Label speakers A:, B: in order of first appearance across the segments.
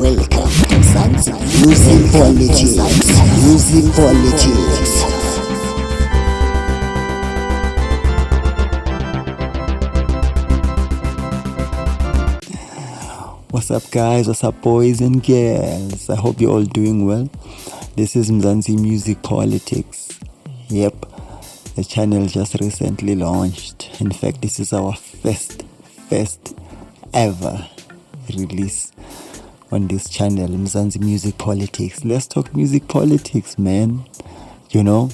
A: welcome to Zanzi Music Politics. Music Politics. What's up, guys? What's up, boys and girls? I hope you're all doing well. This is Mzansi Music Politics. Yep, the channel just recently launched. In fact, this is our first ever release on this channel, Mzansi Music Politics. Let's talk music politics, man. You know,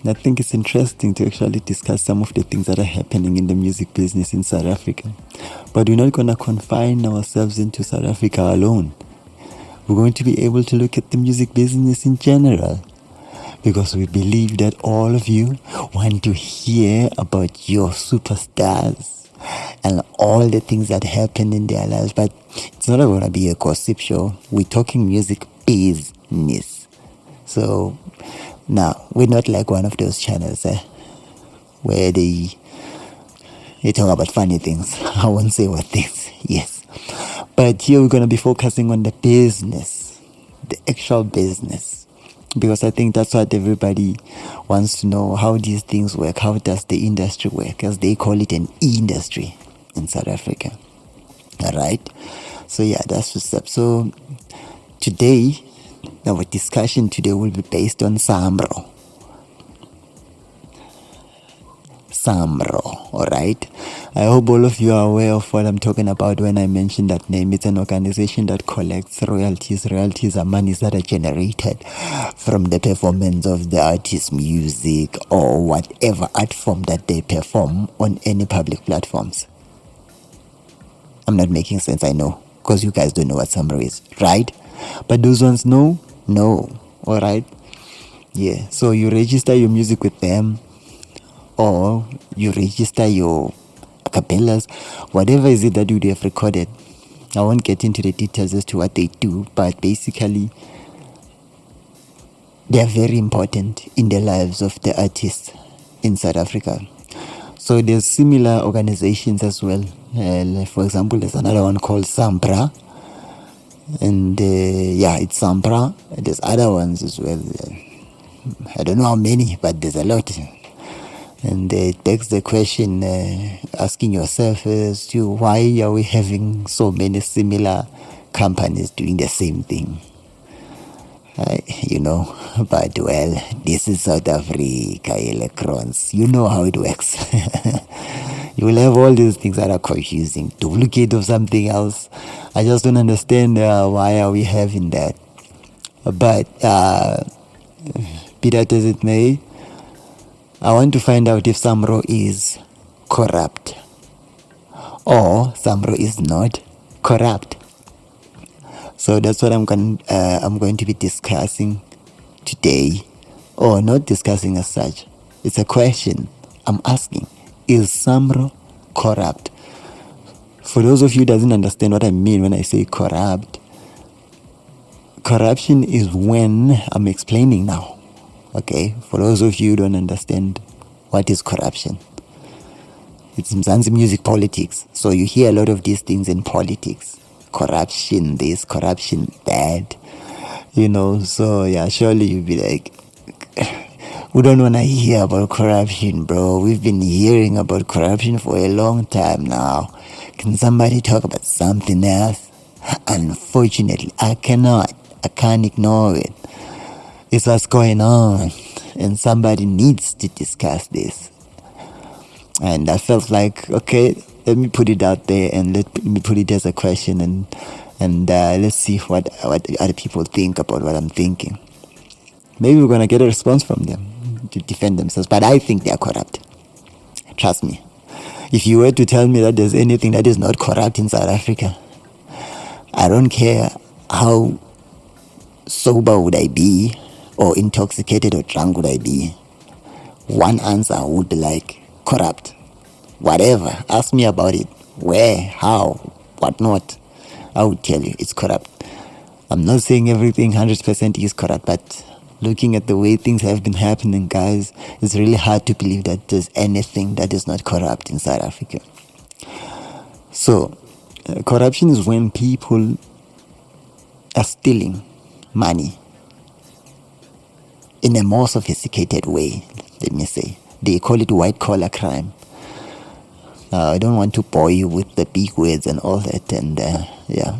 A: I think it's interesting to actually discuss some of the things that are happening in the music business in South Africa. But we're not going to confine ourselves into South Africa alone. We're going to be able to look at the music business in general, because we believe that all of you want to hear about your superstars and all the things that happen in their lives. But it's not going to be a gossip show. We're talking music business. So now, we're not like one of those channels where they talk about funny things. I won't say what things. Yes. But here we're going to be focusing on the business, the actual business, because I think that's what everybody wants to know, how these things work. How does the industry work, as they call it, an industry in South Africa. All right. So yeah, that's what's up. So today, our discussion today will be based on SAMRO. SAMRO, alright? I hope all of you are aware of what I'm talking about when I mention that name. It's an organization that collects royalties. Royalties are monies that are generated from the performance of the artist's music or whatever art form that they perform on any public platforms. I'm not making sense, I know, because you guys don't know what SAMRO is, right? But those ones know? No. Alright? Yeah. So you register your music with them, or you register your acapellas, whatever is it that you have recorded. I won't get into the details as to what they do, but basically they are very important in the lives of the artists in South Africa. So there's similar organizations as well. For example, there's another one called SAMRO. And it's SAMRO. There's other ones as well. I don't know how many, but there's a lot. And it begs the question, asking yourself as to why are we having so many similar companies doing the same thing? But well, this is South Africa, electrons. You know how it works. You will have all these things that are confusing, duplicate of something else. I just don't understand why are we having that. But be that as it may, I want to find out if SAMRO is corrupt or SAMRO is not corrupt. So that's what I'm going to be discussing today, or not discussing as such. It's a question I'm asking: is SAMRO corrupt? For those of you who doesn't understand what I mean when I say corrupt, corruption is when I'm explaining now. Okay, for those of you who don't understand what is corruption, it's Mzansi Music Politics. So you hear a lot of these things in politics. Corruption this, corruption that. So yeah, surely you'll be like, we don't want to hear about corruption, bro. We've been hearing about corruption for a long time now. Can somebody talk about something else? Unfortunately, I can't ignore it. It's what's going on, and somebody needs to discuss this. And I felt like, okay, let me put it out there and let me put it as a question, and let's see what other people think about what I'm thinking. Maybe we're gonna get a response from them to defend themselves, but I think they are corrupt. Trust me. If you were to tell me that there's anything that is not corrupt in South Africa, I don't care how sober would I be, or intoxicated or drunk would I be. One answer would be like, corrupt. Whatever. Ask me about it. Where, how, what not. I would tell you it's corrupt. I'm not saying everything 100% is corrupt, but looking at the way things have been happening, guys, it's really hard to believe that there's anything that is not corrupt in South Africa. So, corruption is when people are stealing money in a more sophisticated way, let me say. They call it white collar crime. I don't want to bore you with the big words and all that, and yeah,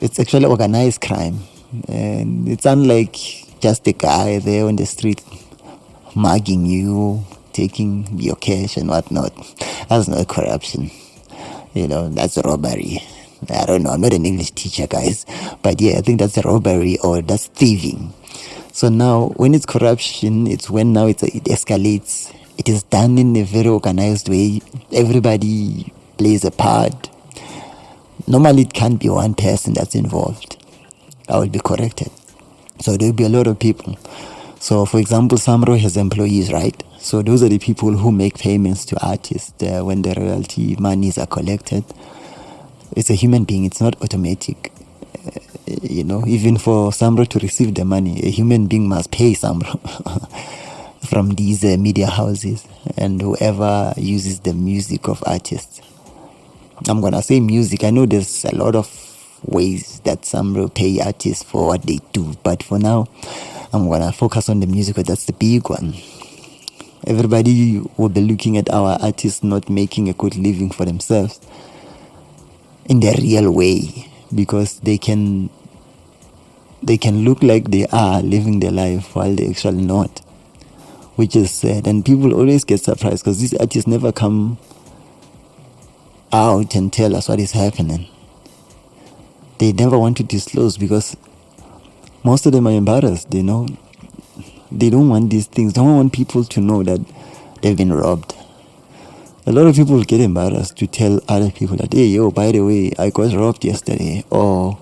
A: it's actually organized crime, and it's unlike just a guy there on the street mugging you, taking your cash and whatnot. That's not corruption. That's robbery. I don't know, I'm not an English teacher, guys, but yeah, I think that's a robbery or that's thieving. So now when it's corruption, it's when now it escalates. It is done in a very organized way. Everybody plays a part. Normally it can't be one person that's involved. I will be corrected. So there will be a lot of people. So for example, SAMRO has employees, right? So those are the people who make payments to artists when the royalty monies are collected. It's a human being, it's not automatic. Even for SAMRO to receive the money, a human being must pay SAMRO from these media houses and whoever uses the music of artists. I'm going to say music. I know there's a lot of ways that SAMRO pay artists for what they do, but for now, I'm going to focus on the music because that's the big one. Everybody will be looking at our artists not making a good living for themselves in the real way, because they can look like they are living their life while they're actually not, which is sad. And people always get surprised because these artists never come out and tell us what is happening. They never want to disclose because most of them are embarrassed. They don't want these things. They don't want people to know that they've been robbed. A lot of people get embarrassed to tell other people that, hey, by the way, I got robbed yesterday, or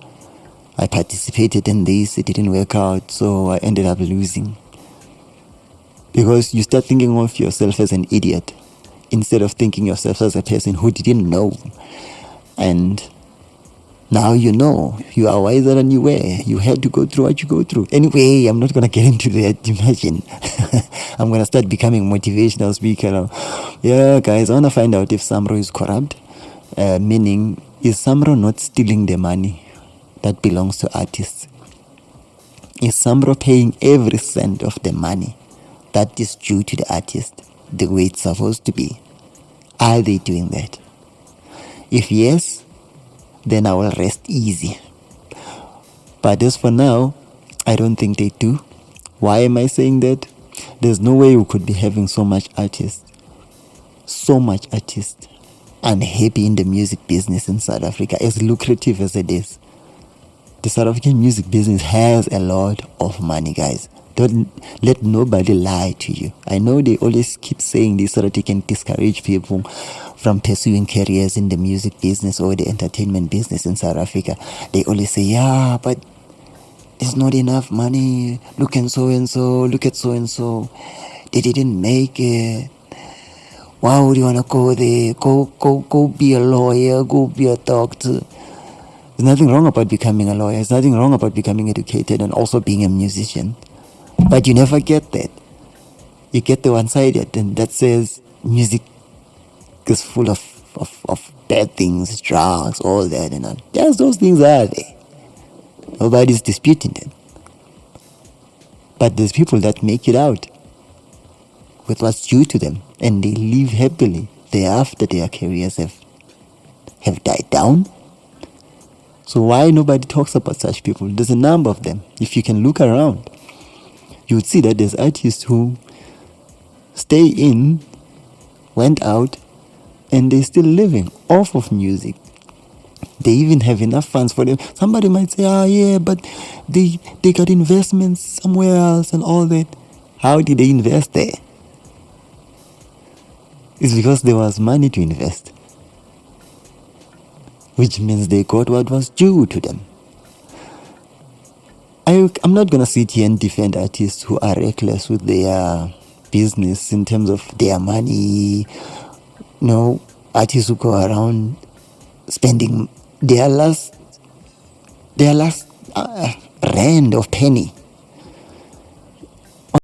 A: I participated in this, it didn't work out, so I ended up losing. Because you start thinking of yourself as an idiot instead of thinking yourself as a person who didn't know. And now you know. You are wiser than you were. You had to go through what you go through. Anyway, I'm not going to get into that. Imagine. I'm going to start becoming motivational speaker now. Yeah, guys, I want to find out if SAMRO is corrupt. Meaning, is SAMRO not stealing the money that belongs to artists? Is SAMRO paying every cent of the money that is due to the artist the way it's supposed to be? Are they doing that? If yes, then I will rest easy. But as for now, I don't think they do. Why am I saying that? There's no way we could be having so much artists unhappy in the music business in South Africa, as lucrative as it is. The South African music business has a lot of money, guys. Don't let nobody lie to you. I know they always keep saying this so that they can discourage people from pursuing careers in the music business or the entertainment business in South Africa. They always say, yeah, but there's not enough money. Look at so-and-so. They didn't make it. Why would you want to go there? Go be a lawyer. Go be a doctor. There's nothing wrong about becoming a lawyer. There's nothing wrong about becoming educated and also being a musician. But you never get that. You get the one-sided, and that says music is full of bad things, drugs, all that, and all. Yes, those things are there. Nobody's disputing them. But there's people that make it out with what's due to them, and they live happily thereafter their careers have died down. So why nobody talks about such people? There's a number of them. If you can look around, you would see that there's artists who stay in, went out, and they're still living off of music. They even have enough funds for them. Somebody might say, but they got investments somewhere else and all that. How did they invest there? It's because there was money to invest, which means they got what was due to them. I'm not going to sit here and defend artists who are reckless with their business in terms of their money. No, artists who go around spending their last rand or penny